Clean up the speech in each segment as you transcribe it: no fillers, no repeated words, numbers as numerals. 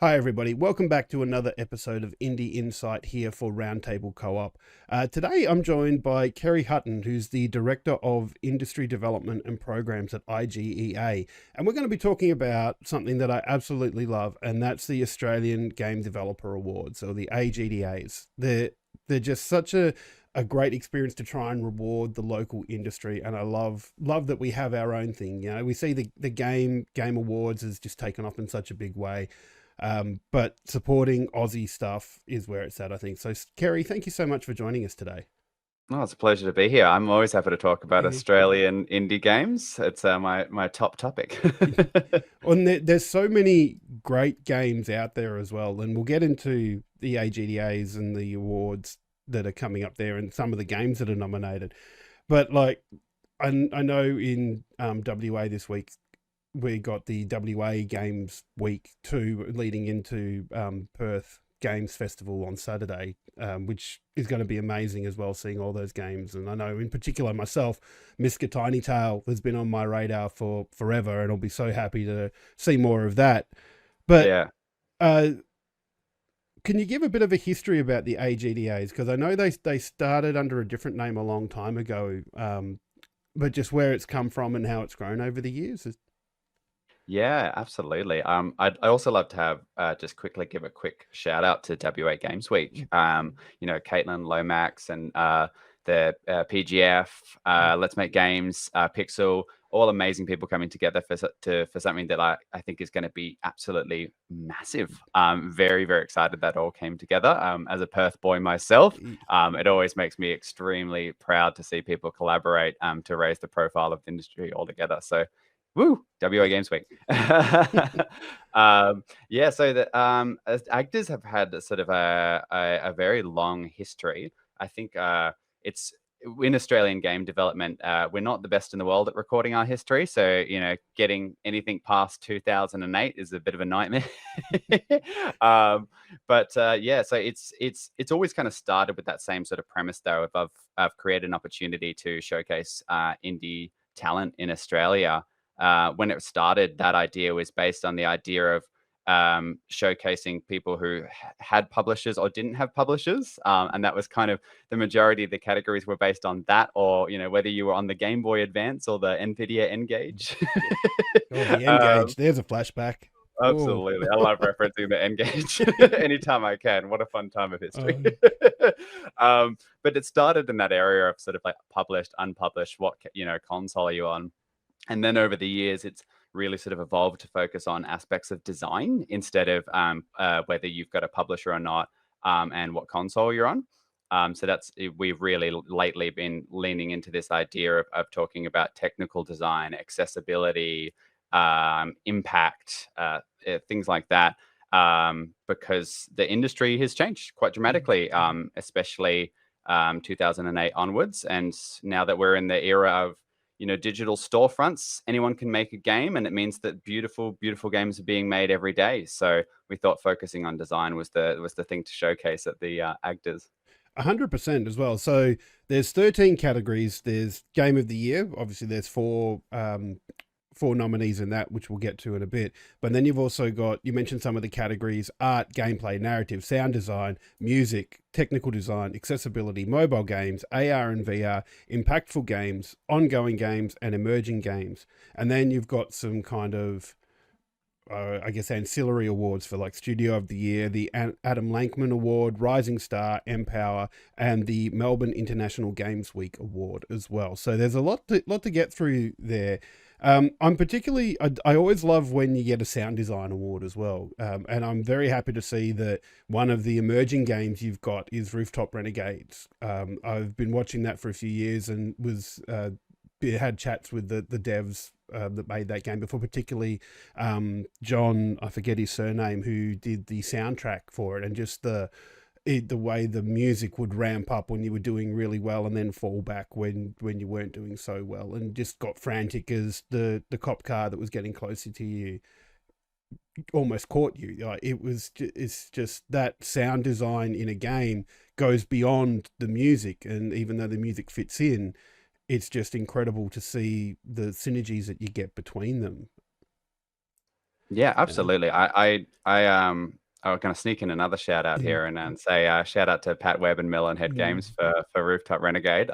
Hi, everybody. Welcome back to another episode of Indie Insight here for Roundtable Co-op. Today, I'm joined by Ceri Hutton, who's the Director of Industry Development and Programs at IGEA. And we're going to be talking about something that I absolutely love, and that's the Australian Game Developer Awards, or the AGDAs. They're just such a great experience to try and reward the local industry, and I love that we have our own thing. You know, we see the game awards has just taken off in such a big way, but supporting Aussie stuff is where it's at, I think. So, Ceri, thank you so much for joining us today. Oh, it's a pleasure to be here. I'm always happy to talk about Yeah. Australian indie games. It's my top topic. And there's so many great games out there as well, and we'll get into the AGDAs and the awards that are coming up there and some of the games that are nominated. But like, I know in WA this week we got the WA Games Week 2 leading into Perth Games Festival on Saturday, which is going to be amazing as well, seeing all those games. And I know in particular myself, Miska Tiny Tail has been on my radar for forever, and I'll be so happy to see more of that. But Yeah. uh, can you give a bit of a history about the AGDAs? Because I know they started under a different name a long time ago, but just where it's come from and how it's grown over the years. Yeah, absolutely. I'd also love to have just quickly give a quick shout out to WA Games Week. Caitlin Lomax and the PGF, Let's Make Games, Pixel, all amazing people coming together for something that I think is going to be absolutely massive. Very, very excited that all came together. As a Perth boy myself, it always makes me extremely proud to see people collaborate to raise the profile of the industry altogether. So woo, WA Games Week. So as AGDAs have had sort of a very long history. I think it's in Australian game development, we're not the best in the world at recording our history. So, getting anything past 2008 is a bit of a nightmare. So it's always kind of started with that same sort of premise, though, of I've created an opportunity to showcase indie talent in Australia. When it started, that idea was based on the idea of showcasing people who had publishers or didn't have publishers. And that was kind of the majority of the categories were based on that, or, whether you were on the Game Boy Advance or the NVIDIA N-Gage. Oh, the N-Gage. There's a flashback. Oh. Absolutely. I love referencing the N-Gage anytime I can. What a fun time of history. But it started in that area of sort of like published, unpublished, what, console are you on? And then over the years, it's really sort of evolved to focus on aspects of design instead of whether you've got a publisher or not, and what console you're on. We've really lately been leaning into this idea of talking about technical design, accessibility, impact, things like that, because the industry has changed quite dramatically, especially 2008 onwards. And now that we're in the era of digital storefronts, anyone can make a game, and it means that beautiful games are being made every day. So we thought focusing on design was the thing to showcase at the AGDAs. 100% as well. So there's 13 categories. There's Game of the Year. Obviously, there's four nominees in that, which we'll get to in a bit. But then you've also got, you mentioned some of the categories: art, gameplay, narrative, sound design, music, technical design, accessibility, mobile games, AR and VR, impactful games, ongoing games, and emerging games. And then you've got some kind of I guess ancillary awards for like Studio of the Year, the Adam Lankman Award, Rising Star, Empower, and the Melbourne International Games Week Award as well. So there's a lot to get through there. I'm particularly, I always love when you get a sound design award as well. And I'm very happy to see that one of the emerging games you've got is Rooftop Renegades. I've been watching that for a few years and had chats with the devs that made that game before, particularly John, I forget his surname, who did the soundtrack for it, and just the way the music would ramp up when you were doing really well and then fall back when you weren't doing so well, and just got frantic as the cop car that was getting closer to you almost caught you. Like it's just that sound design in a game goes beyond the music, and even though the music fits in, it's just incredible to see the synergies that you get between them. Yeah, Yeah. absolutely. I'm going to sneak in another shout out Mhm. here and say shout out to Pat Webb and Melon Head Games for Rooftop Renegade.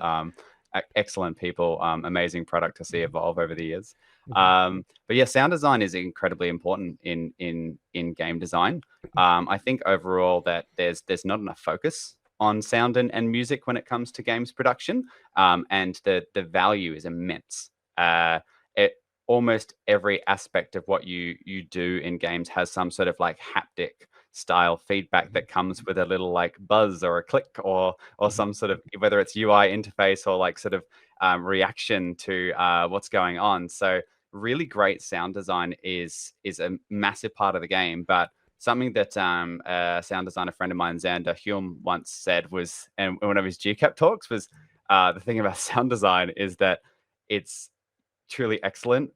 Excellent people, amazing product to see evolve over the years. Mhm. But yeah, sound design is incredibly important in game design. I think overall that there's not enough focus on sound and music when it comes to games production, and the value is immense. It almost every aspect of what you do in games has some sort of like haptic style feedback that comes with a little like buzz or a click or Mhm. some sort of, whether it's UI interface or like sort of reaction to what's going on. So really great sound design is a massive part of the game. But something that a sound designer friend of mine, Xander Hume, once said was, and one of his GCAP talks was, the thing about sound design is that it's truly excellent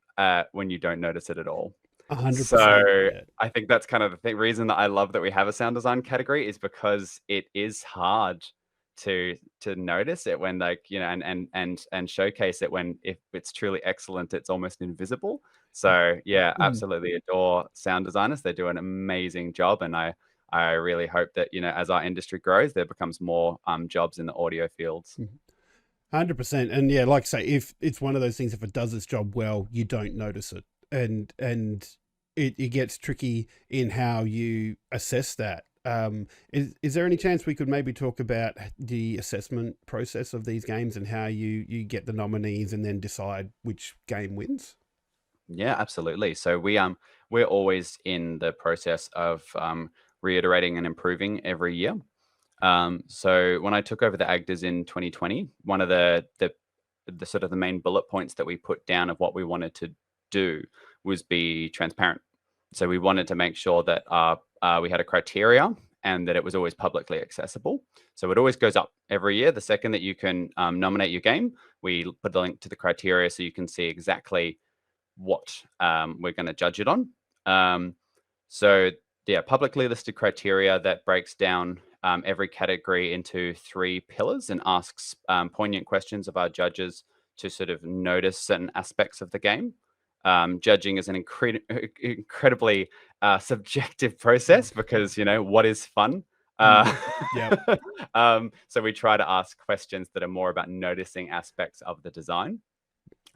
when you don't notice it at all. 100%. So Yeah. I think that's kind of the reason that I love that we have a sound design category, is because it is hard to notice it when, like, you know, and showcase it when, if it's truly excellent, it's almost invisible. So yeah, Mhm. absolutely adore sound designers. They do an amazing job, and I really hope that, you know, as our industry grows, there becomes more jobs in the audio fields. 100%. And yeah, like I say, if it's one of those things, if it does its job well, you don't notice it. And it gets tricky in how you assess that. Is there any chance we could maybe talk about the assessment process of these games and how you get the nominees and then decide which game wins? Yeah, absolutely. So we're always in the process of reiterating and improving every year. So when I took over the AGDAs in 2020, one of the sort of the main bullet points that we put down of what we wanted to do was be transparent. So we wanted to make sure that we had a criteria and that it was always publicly accessible. So it always goes up every year. The second that you can nominate your game, we put the link to the criteria so you can see exactly what we're going to judge it on. So yeah, publicly listed criteria that breaks down every category into three pillars and asks poignant questions of our judges to sort of notice certain aspects of the game. Judging is an incredibly subjective process because, you know, what is fun? Uh, Yeah. so we try to ask questions that are more about noticing aspects of the design.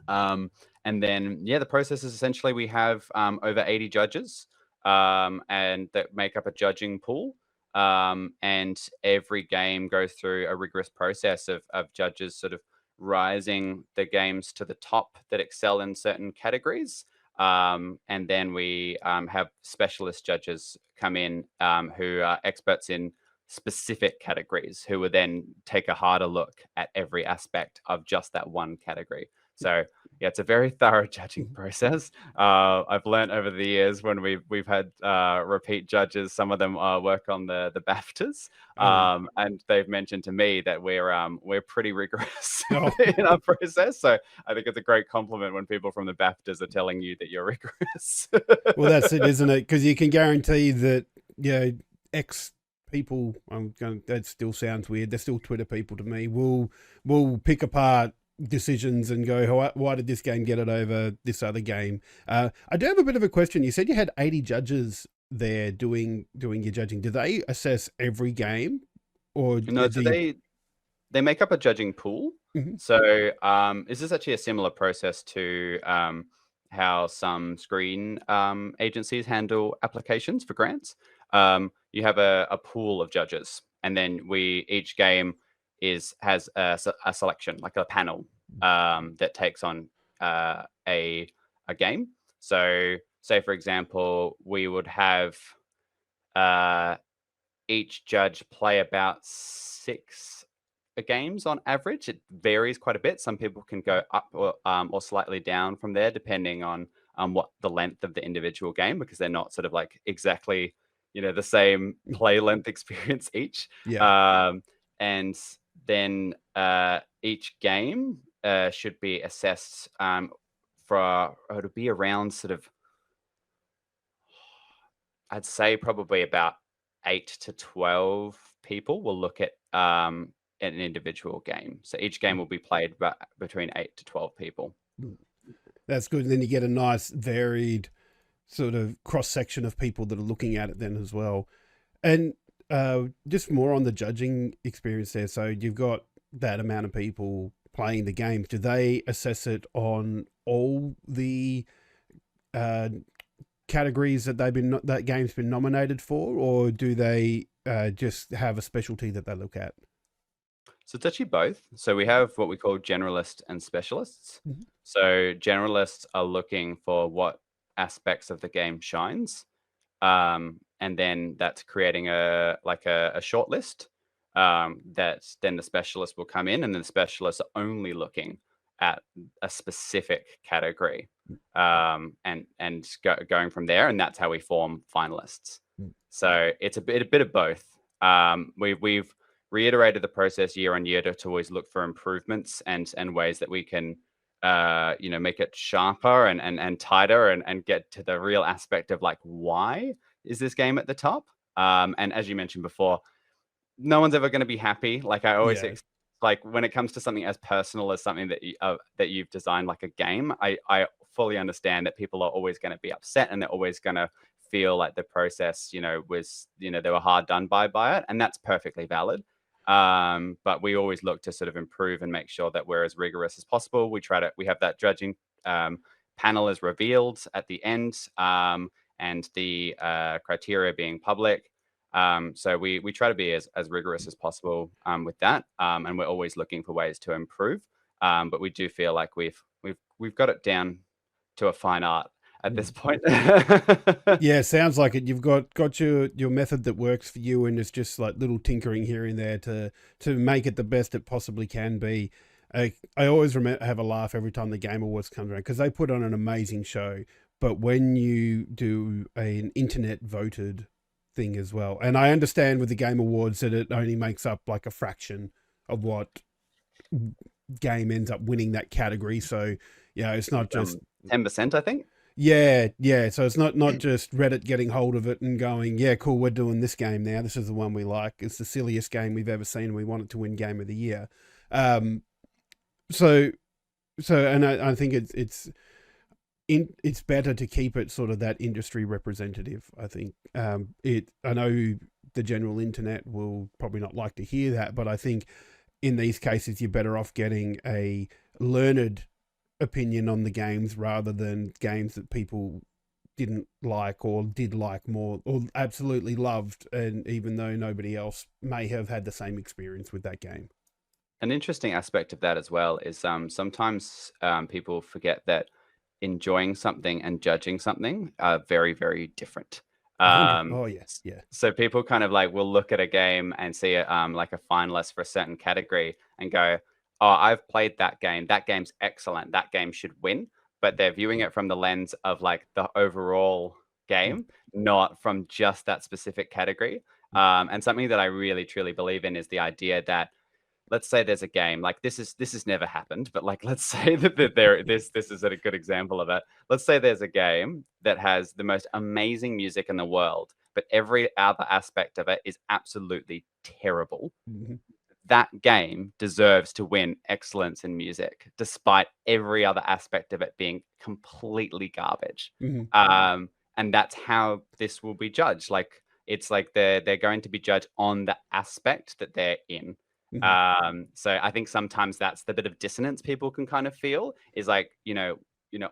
And then, yeah, the process is essentially we have over 80 judges and that make up a judging pool. And every game goes through a rigorous process of judges sort of rising the games to the top that excel in certain categories. And then we have specialist judges come in who are experts in specific categories, who will then take a harder look at every aspect of just that one category. So yeah, it's a very thorough judging process. I've learned over the years when we've had repeat judges. Some of them work on the BAFTAs, Oh yeah. and they've mentioned to me that we're pretty rigorous Oh, in our process. So I think it's a great compliment when people from the BAFTAs are telling you that you're rigorous. well, that's it, isn't it? Because you can guarantee that, you know, X people, that still sounds weird. They're still Twitter people to me. Will pick apart decisions and go, why did this game get it over this other game? I do have a bit of a question. You said you had 80 judges there doing your judging. Do they assess every game, or No, do so you? they make up a judging pool. Mhm. So this is actually a similar process to how some screen agencies handle applications for grants. You have a pool of judges, and then each game has a selection, like a panel that takes on a game. So, say for example, we would have uh, each judge play about six games on average. It varies quite a bit. Some people can go up or slightly down from there, depending on what the length of the individual game, because they're not sort of like exactly, you know, the same play length experience each. Yeah. And then each game should be assessed it'll be around sort of, I'd say probably about 8 to 12 people will look at an individual game. So each game will be played between 8 to 12 people. That's good. And then you get a nice varied sort of cross section of people that are looking at it then as well. And just more on the judging experience there. So you've got that amount of people playing the game. Do they assess it on all the categories that that game's been nominated for, or do they just have a specialty that they look at? So it's actually both. So we have what we call generalists and specialists. Mhm. So generalists are looking for what aspects of the game shines, and then that's creating a short list, that then the specialist will come in, and then the specialists are only looking at a specific category, and going from there, and that's how we form finalists. Mm. So it's a bit of both. We've reiterated the process year on year to always look for improvements and ways that we can make it sharper and tighter, and get to the real aspect of like, why is this game at the top? And as you mentioned before, no one's ever going to be happy. Like I always Yeah. like when it comes to something as personal as something that you've designed, like a game, I fully understand that people are always going to be upset, and they're always going to feel like the process, was, they were hard done by it, and that's perfectly valid. But we always look to sort of improve and make sure that we're as rigorous as possible. We have that judging panel is revealed at the end, and the criteria being public. So we try to be as rigorous as possible with that, and we're always looking for ways to improve. But we do feel like we've got it down to a fine art at this point. Yeah, sounds like it. You've got your method that works for you, and it's just like little tinkering here and there to make it the best it possibly can be. I always have a laugh every time the Game Awards comes around, because they put on an amazing show. But when you do an internet voted thing as well, and I understand with the Game Awards that it only makes up like a fraction of what game ends up winning that category. So yeah, it's not just 10%, I think. Yeah. So it's not just Reddit getting hold of it and going, yeah, cool, we're doing this game now. This is the one we like. It's the silliest game we've ever seen, and we want it to win Game of the Year. So and I think it's better to keep it sort of that industry representative. I think I know the general internet will probably not like to hear that, but I think in these cases you're better off getting a learned opinion on the games rather than games that people didn't like or did like more or absolutely loved, and even though nobody else may have had the same experience with that game. An interesting aspect of that as well is sometimes people forget that enjoying something and judging something are very, very different. 100. Oh yes, yeah. So people kind of like will look at a game and see it like a finalist for a certain category and go, oh, I've played that game. That game's excellent. That game should win. But they're viewing it from the lens of like the overall game, not from just that specific category. And something that I really, truly believe in is the idea that, let's say there's a game, like this has never happened, but like let's say that this is a good example of it. Let's say there's a game that has the most amazing music in the world, but every other aspect of it is absolutely terrible. Mm-hmm. That game deserves to win excellence in music, despite every other aspect of it being completely garbage. Mm-hmm. And that's how this will be judged. Like it's like they're going to be judged on the aspect that they're in. Mm-hmm. So I think sometimes that's the bit of dissonance people can kind of feel is like,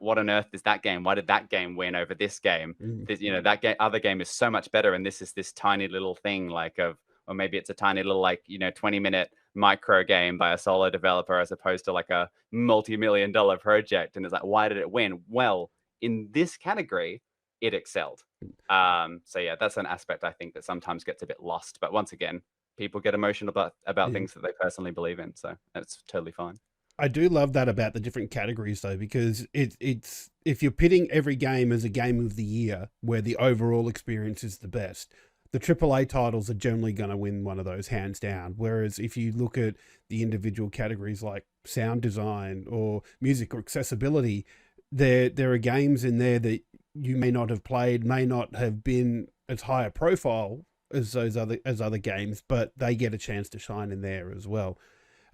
what on earth is that game? Why did that game win over this game? Mm-hmm. This, that other game is so much better, and this is this tiny little thing or maybe it's a tiny little 20-minute micro game by a solo developer as opposed to like a multi-million-dollar project. And it's like, why did it win? Well, in this category, it excelled. So yeah, that's an aspect I think that sometimes gets a bit lost. But once again, people get emotional about things that they personally believe in. So that's totally fine. I do love that about the different categories though, because it's if you're pitting every game as a game of the year where the overall experience is the best, the AAA titles are generally going to win one of those hands down. Whereas if you look at the individual categories like sound design or music or accessibility, there are games in there that you may not have played, may not have been as high a profile as other games, but they get a chance to shine in there as well.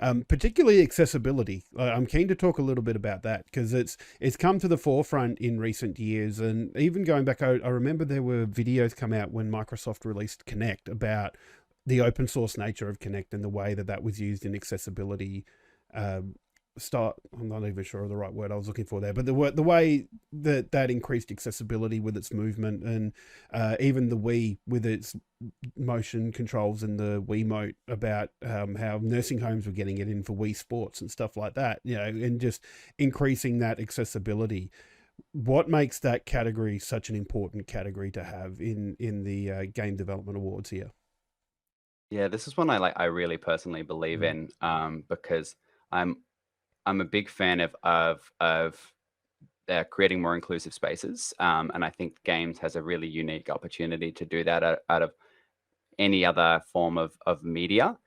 particularly accessibility. I'm keen to talk a little bit about that because it's come to the forefront in recent years, and even going back, I remember there were videos come out when Microsoft released Kinect about the open source nature of Kinect and the way that that was used in accessibility. Start. I'm not even sure of the right word I was looking for there, but the way that that increased accessibility with its movement, and even the Wii with its motion controls and the Wiimote, about how nursing homes were getting it in for Wii Sports and stuff like that, and just increasing that accessibility. What makes that category such an important category to have in the game development awards here? Yeah, this is one I really personally believe Mm. in, because I'm I'm a big fan of creating more inclusive spaces, and I think games has a really unique opportunity to do that out of any other form of media.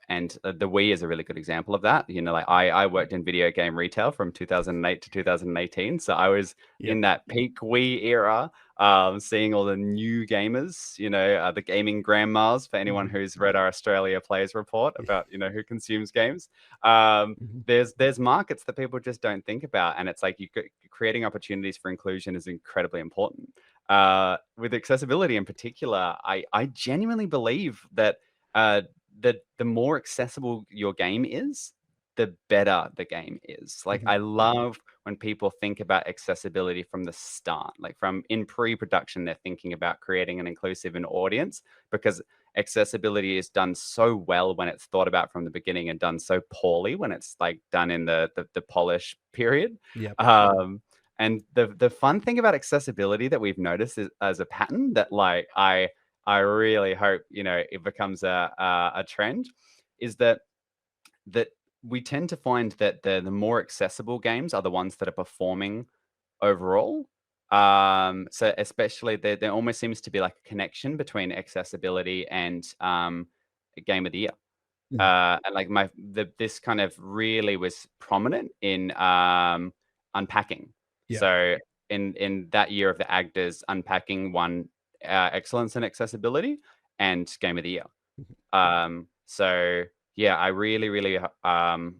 And the Wii is a really good example of that. Like I worked in video game retail from 2008 to 2018, so I was Yep. in that peak Wii era, seeing all the new gamers. The gaming grandmas. For anyone Hmm. who's read our Australia Plays report about who consumes games, um, Hmm. there's markets that people just don't think about, and it's like creating opportunities for inclusion is incredibly important. With accessibility in particular, I genuinely believe that the more accessible your game is, the better the game is. Like Hmm. I love when people think about accessibility from the start, like from in pre-production, they're thinking about creating an inclusive and audience, because accessibility is done so well when it's thought about from the beginning, and done so poorly when it's like done in the polish period. Yep. And the fun thing about accessibility that we've noticed is, as a pattern that like I really hope it becomes a trend, is that we tend to find that the more accessible games are the ones that are performing overall. So especially there almost seems to be like a connection between accessibility and game of the year. Hmm. And like this kind of really was prominent in unpacking. Yep. So in that year of the AGDAs, unpacking won excellence in accessibility and game of the year. So yeah, I really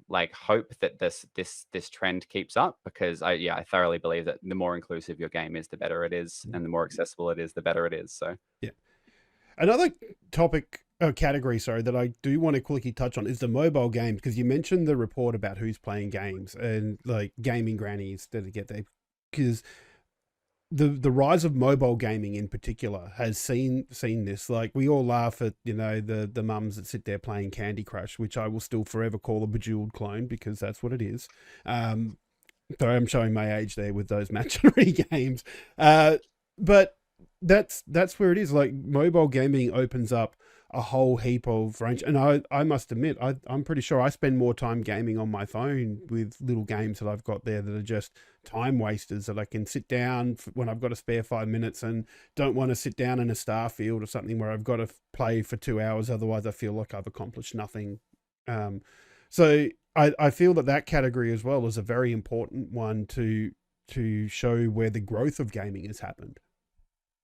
like hope that this trend keeps up, because I thoroughly believe that the more inclusive your game is, the better it is, Mhm. and the more accessible it is, the better it is. So Yeah. Another topic, category, sorry, that I do want to quickly touch on is the mobile games, because you mentioned the report about who's playing games and like gaming grannies that get there, because the rise of mobile gaming in particular has seen this. Like, we all laugh at the mums that sit there playing Candy Crush, which I will still forever call a bejeweled clone because that's what it is. Um, Sorry, I'm showing my age there with those match 3 games. But that's where it is. Like, mobile gaming opens up a whole heap of range, and I must admit, I'm pretty sure I spend more time gaming on my phone with little games that I've got there that are just time wasters that I can sit down when I've got a spare 5 minutes and don't want to sit down in a Starfield or something where I've got to play for 2 hours. Otherwise, I feel like I've accomplished nothing. Um, so I feel that that category as well is a very important one to show where the growth of gaming has happened.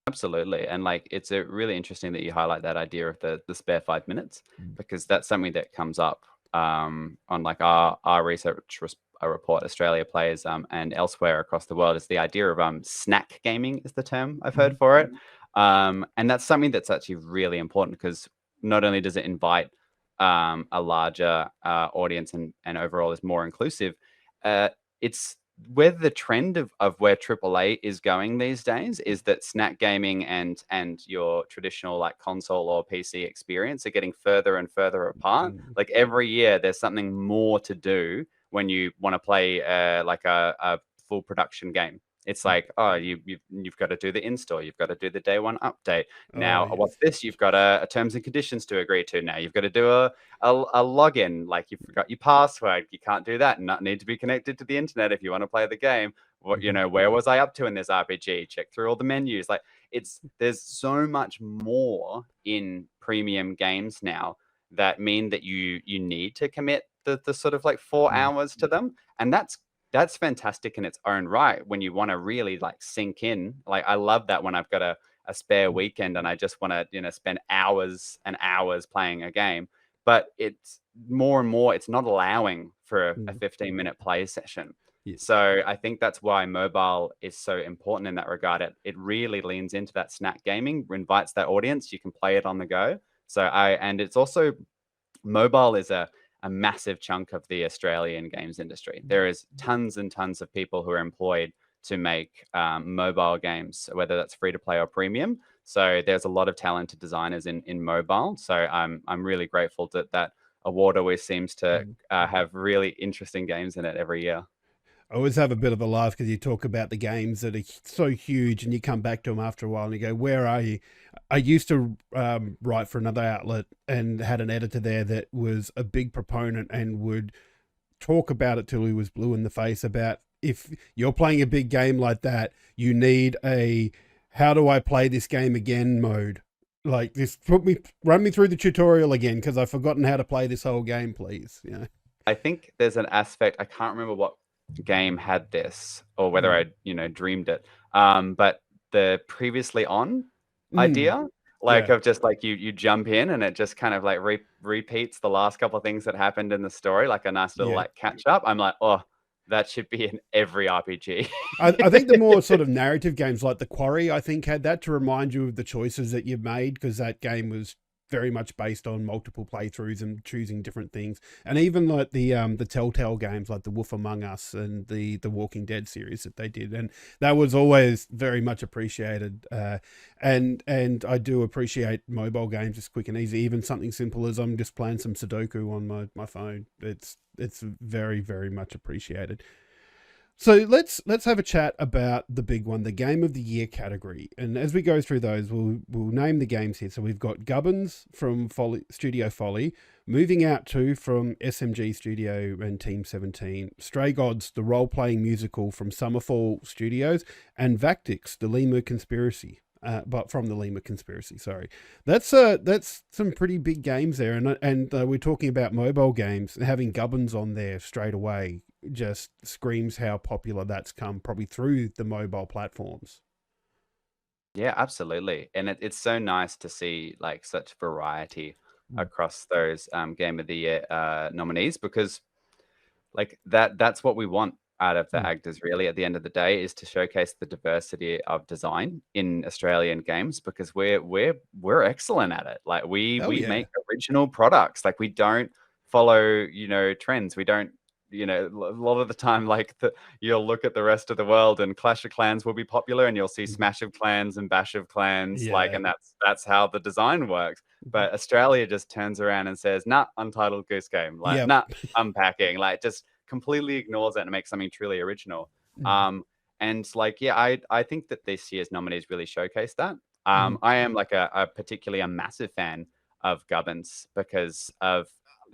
absolutely. And like it's a really interesting that you highlight that idea of the spare 5 minutes, Mm. because that's something that comes up on like our report, Australia Plays, and elsewhere across the world, is the idea of snack gaming is the term I've heard Mhm. for it. And that's something that's actually really important, because not only does it invite a larger audience, and overall is more inclusive, it's where the trend of where AAA is going these days is that snack gaming and your traditional like console or PC experience are getting further and further apart. Mm. Like every year, there's something more to do when you want to play like a full production game. It's like, oh, you've got to do the install, you've got to do the day one update. Oh Now, what's yes. this? You've got a terms and conditions to agree to. Now you've got to do a login, like you forgot your password, you can't do that, and not need to be connected to the internet if you want to play the game. What Mhm. where was I up to in this RPG? Check through all the menus. Like there's so much more in premium games now that mean that you need to commit the sort of like 4 hours to them, and that's fantastic in its own right when you want to really like sink in. Like I love that when I've got a spare Mm. weekend and I just want to spend hours and hours playing a game. but it's more and more, it's not allowing for a Mm. 15-minute play session. Yeah. So I think that's why mobile is so important in that regard. It really leans into that snack gaming, invites that audience. You can play it on the go. And it's also, mobile is a massive chunk of the Australian games industry. There is tons and tons of people who are employed to make mobile games, whether that's free to play or premium. So there's a lot of talented designers in mobile. So I'm really grateful that that award always seems to have really interesting games in it every year. I always have a bit of a laugh because you talk about the games that are so huge and you come back to them after a while and you go, where are you? I used to write for another outlet and had an editor there that was a big proponent and would talk about it till he was blue in the face about, if you're playing a big game like that, you need a how do I play this game again mode. Like, this, run me through the tutorial again because I've forgotten how to play this whole game, please. Yeah. I think there's an aspect, I can't remember what game had this or whether I dreamed it, but the previously on idea, like, Yeah. of just like you jump in and it just kind of like repeats the last couple of things that happened in the story, like a nice little Yeah. like catch up. I'm like, oh, that should be in every RPG. I think the more sort of narrative games like The Quarry, I think, had that to remind you of the choices that you've made, because that game was very much based on multiple playthroughs and choosing different things. And even like the Telltale games like The Wolf Among Us and the Walking Dead series that they did, and that was always very much appreciated. And I do appreciate mobile games, just quick and easy. Even something simple as I'm just playing some Sudoku on my phone. It's very, very much appreciated. So let's have a chat about the big one, the Game of the Year category. And as we go through those, we'll name the games here. So we've got Gubbins from Studio Folly, Moving Out 2 from SMG Studio and Team 17, Stray Gods, the role-playing musical from Summerfall Studios, and Vactix, the Lima Conspiracy. But from the Lima Conspiracy, sorry. That's some pretty big games there, and we're talking about mobile games. Having Gubbins on there straight away just screams how popular that's come, probably through the mobile platforms. Yeah, absolutely. And it's so nice to see like such variety across those Game of the Year nominees, because like that's what we want out of the AGDAs, really, at the end of the day, is to showcase the diversity of design in Australian games, because we're excellent at it. Like we make original products. Like we don't follow, trends. We don't, a lot of the time, like you'll look at the rest of the world and Clash of Clans will be popular and you'll see Smash of Clans and Bash of Clans, like, and that's how the design works. But Australia just turns around and says, nah, Untitled Goose Game, like, nah, unpacking, like, just completely ignores it and makes something truly original. And like, yeah, I think that this year's nominees really showcase that. I am like particularly a massive fan of Gubbins because of,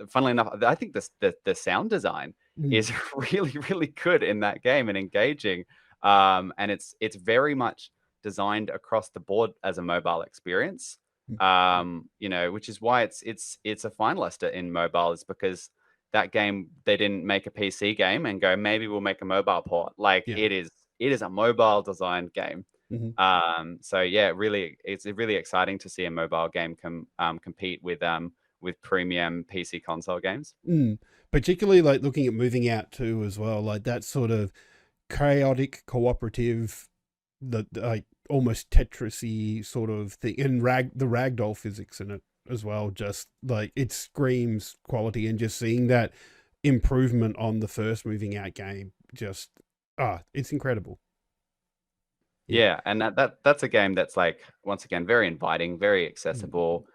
funnily enough, I think the sound design is really, really good in that game and engaging. And it's very much designed across the board as a mobile experience. Which is why it's a finalist in mobile, is because that game, they didn't make a PC game and go, maybe we'll make a mobile port. Like it is a mobile designed game. So yeah, it's really exciting to see a mobile game compete with premium PC console games. Particularly like looking at Moving Out 2 as well, like that sort of chaotic cooperative, like almost Tetris-y sort of thing, and the ragdoll physics in it as well, just like it screams quality. And just seeing that improvement on the first Moving Out game, just it's incredible. Yeah, and that's a game that's like, once again, very inviting, very accessible.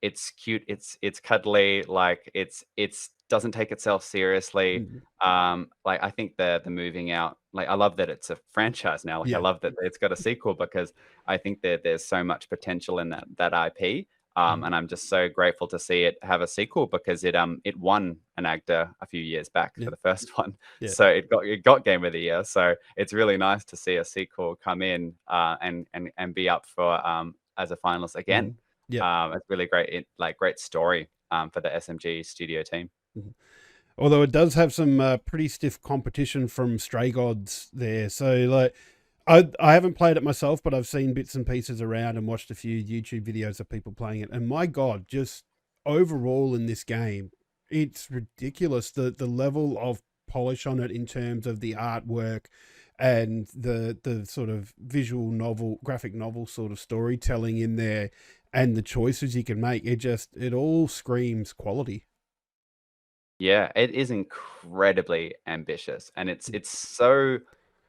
It's cute, it's cuddly, like it's doesn't take itself seriously. Like I think the Moving Out, like I love that it's a franchise now. Like I love that it's got a sequel, because I think that there's so much potential in that IP. And I'm just so grateful to see it have a sequel, because it won an AGDA a few years back for the first one. So it got Game of the Year. So it's really nice to see a sequel come in and be up for as a finalist again. It's really great, great story for the SMG studio team. Although it does have some pretty stiff competition from Stray Gods there. So like, I haven't played it myself, but I've seen bits and pieces around and watched a few YouTube videos of people playing it. And my God, just overall in this game, it's ridiculous, the level of polish on it in terms of the artwork and the sort of visual novel, graphic novel sort of storytelling in there, and the choices you can make. It all screams quality. Yeah, it is incredibly ambitious, and it's so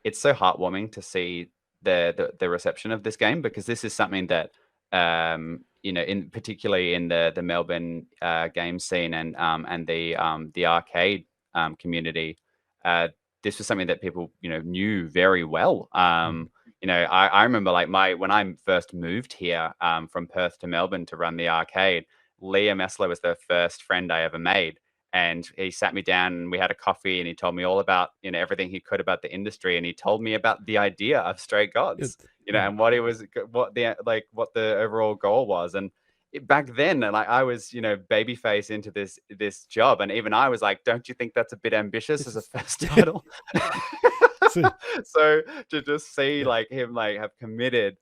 heartwarming to see the reception of this game, because this is something that in particularly in the Melbourne game scene and the arcade community, uh, this was something that people knew very well. I remember like my when I first moved here from Perth to Melbourne to run the arcade. Liam Essler was the first friend I ever made, and he sat me down and we had a coffee, and he told me all about everything he could about the industry, and he told me about the idea of Stray It, Gods, mm, and what the overall goal was. And back then, and like I was babyface into this job, and even I was like, don't you think that's a bit ambitious this as a is first title? so, So to just see yeah. like him like have committed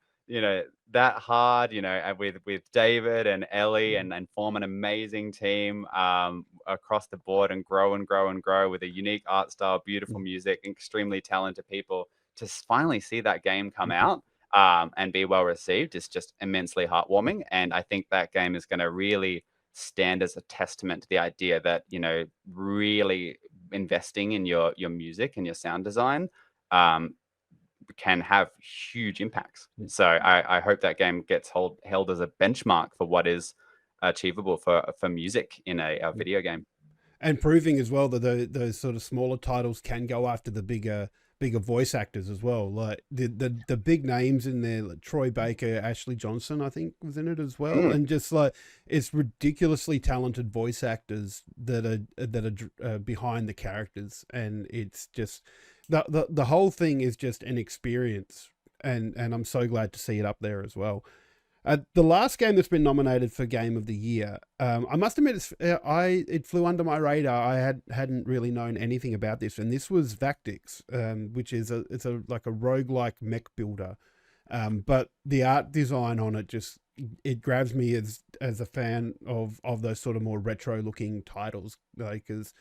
that hard, and with David and Ellie, Mm, and form an amazing team across the board, and grow and grow and grow with a unique art style, beautiful mm, music, extremely talented people. To finally see that game come mhm, out and be well received is just immensely heartwarming. And I think that game is going to really stand as a testament to the idea that really investing in your music and your sound design um, can have huge impacts. mm, So I hope that game gets held as a benchmark for what is achievable for music in a mm. video game. And proving as well that those sort of smaller titles can go after the bigger voice actors as well. Like the big names in there, like Troy Baker, Ashley Johnson, I think was in it as well, Mm. and just like it's ridiculously talented voice actors that are behind the characters, and it's just the whole thing is just an experience, and I'm so glad to see it up there as well. The last game that's been nominated for Game of the Year, I must admit, it flew under my radar. I hadn't really known anything about this, and this was Vactix, which is like a roguelike mech builder. But the art design on it it grabs me as a fan of those sort of more retro looking titles, like as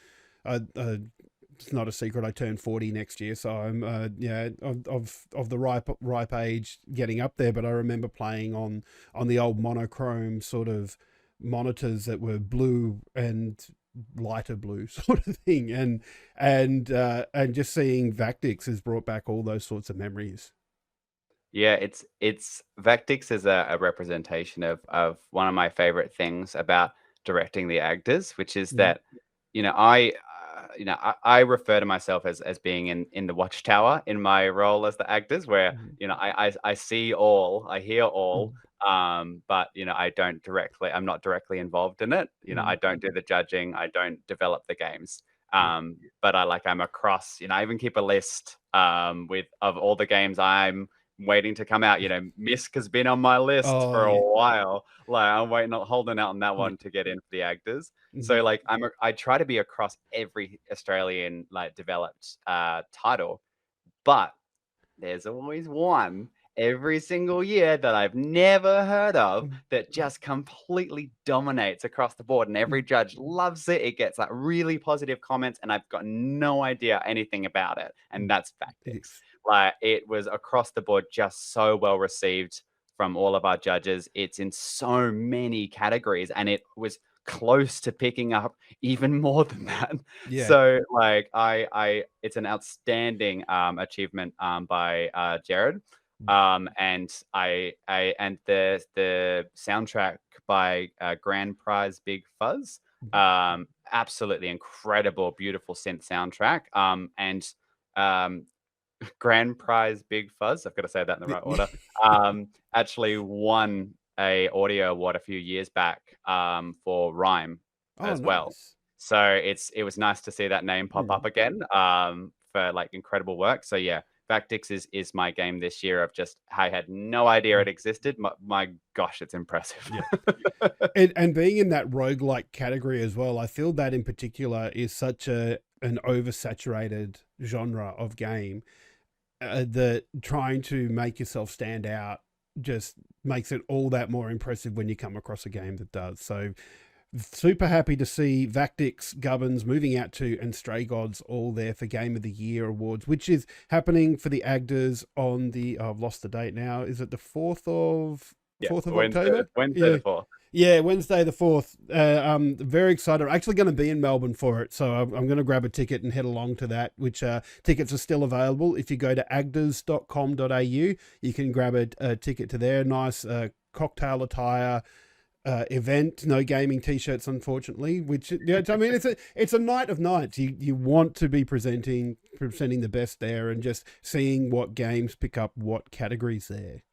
it's not a secret. I turn 40 next year, so I'm of the ripe age, getting up there. But I remember playing on the old monochrome sort of monitors that were blue and lighter blue sort of thing, and just seeing Vactix has brought back all those sorts of memories. Yeah, it's Vectix is a representation of one of my favorite things about directing the AGDAs, which is Mm, that I refer to myself as being in the watchtower in my role as the AGDAs, where mm, I see all, I hear all, mm, but I'm not directly involved in it. I mm, don't do the judging, I don't develop the games. yeah. But I'm across, I even keep a list with of all the games I'm waiting to come out. Misk has been on my list Oh for a yeah. while. Like I'm waiting, holding out on that Yeah. one to get in for the AGDAs. Mhm, So like I try to be across every Australian like developed title, but there's always one every single year that I've never heard of mm, that just completely dominates across the board, and every mm, judge loves it. It gets like really positive comments, and I've got no idea anything about it. And mm. that's Vactix. Yes. Like it was across the board just so well received from all of our judges. It's in so many categories, and it was close to picking up even more than that. Yeah. So like it's an outstanding achievement by Jared. Mm, And and the soundtrack by Grand Prize Big Fuzz, mhm. absolutely incredible, beautiful synth soundtrack. And um, Grand Prize Big Fuzz, I've got to say that in the right order, actually won a audio award a few years back for Rhyme Oh, as well. nice. So it was nice to see that name pop up Mm, again for like incredible work. So yeah, Vactix is my game this year. I had no idea mm, it existed. My gosh, it's impressive. yeah. And being in that roguelike category as well, I feel that in particular is such an oversaturated genre of game, that trying to make yourself stand out just makes it all that more impressive when you come across a game that does. So super happy to see Vactix, Gubbins, Moving Out to, and Stray Gods all there for Game of the Year awards, which is happening for the AGDAs on the, I've lost the date now. Is it the 4th of October? Wednesday Yeah. the 4th. Yeah, Wednesday the 4th. I'm very excited. I'm actually going to be in Melbourne for it, so I'm going to grab a ticket and head along to that, which tickets are still available. If you go to agdas.com.au, you can grab a ticket to their nice cocktail attire event. No gaming t-shirts, unfortunately, which, yeah, I mean, it's a night of nights. You want to be presenting the best there and just seeing what games pick up what categories there.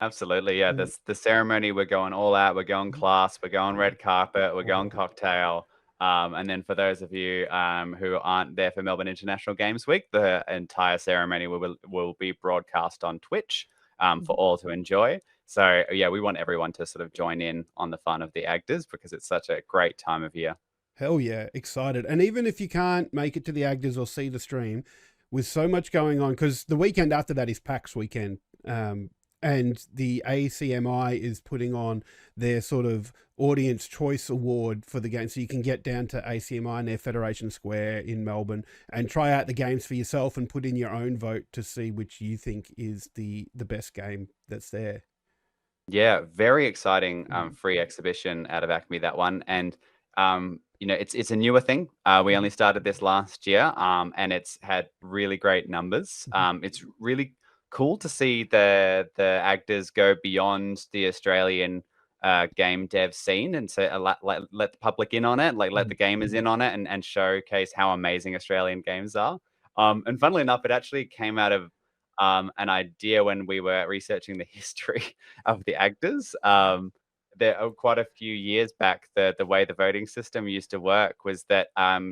Absolutely, yeah. The ceremony, we're going all out. We're going class. We're going red carpet. We're going cocktail. And then for those of you who aren't there for Melbourne International Games Week, the entire ceremony will be broadcast on Twitch for all to enjoy. So yeah, we want everyone to sort of join in on the fun of the AGDAs because it's such a great time of year. Hell yeah, excited. And even if you can't make it to the AGDAs or see the stream, with so much going on, because the weekend after that is PAX weekend. And the ACMI is putting on their sort of audience choice award for the game. So you can get down to ACMI and their Federation Square in Melbourne and try out the games for yourself and put in your own vote to see which you think is the best game that's there. Yeah, very exciting free exhibition out of ACME, that one. And it's a newer thing. We only started this last year, and it's had really great numbers. It's really cool to see the AGDAs go beyond the Australian game dev scene and so let the public in on it, like let the gamers in on it, and showcase how amazing Australian games are. And funnily enough, it actually came out of an idea when we were researching the history of the AGDAs. There quite a few years back, the way the voting system used to work was that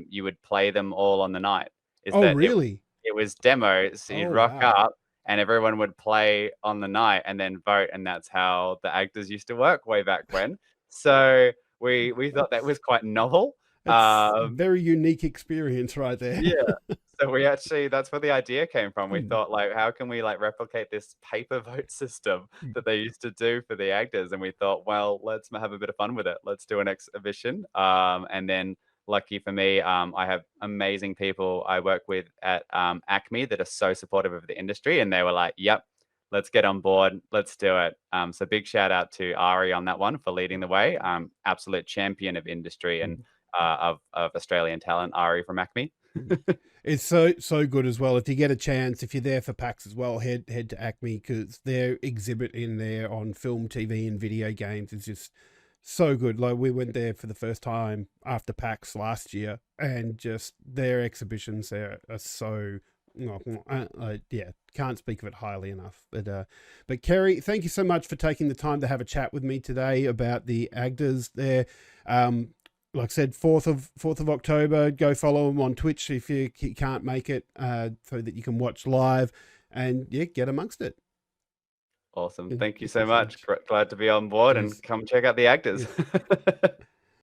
you would play them all on the night. Really? It was demos. So you'd rock up and everyone would play on the night and then vote. And that's how the AGDAs used to work way back when. So we thought that was quite novel. It's a very unique experience right there. Yeah. So that's where the idea came from. We thought, like, how can we replicate this paper vote system that they used to do for the AGDAs? And we thought, well, let's have a bit of fun with it. Let's do an exhibition. And then lucky for me, I have amazing people I work with at ACME that are so supportive of the industry. And they were like, yep, let's get on board. Let's do it. So big shout out to Ari on that one for leading the way. Absolute champion of industry and of Australian talent, Ari from ACME. It's so good as well. If you get a chance, if you're there for PAX as well, head to ACME, because their exhibit in there on film, TV, and video games is just so good. Like, we went there for the first time after PAX last year, and just their exhibitions there are so, yeah, can't speak of it highly enough. But Ceri, thank you so much for taking the time to have a chat with me today about the AGDAs there. Like I said, 4th of October, go follow them on Twitch if you can't make it, so that you can watch live and get amongst it. Awesome. Thank you so much. Glad to be on board and come check out the AGDAs.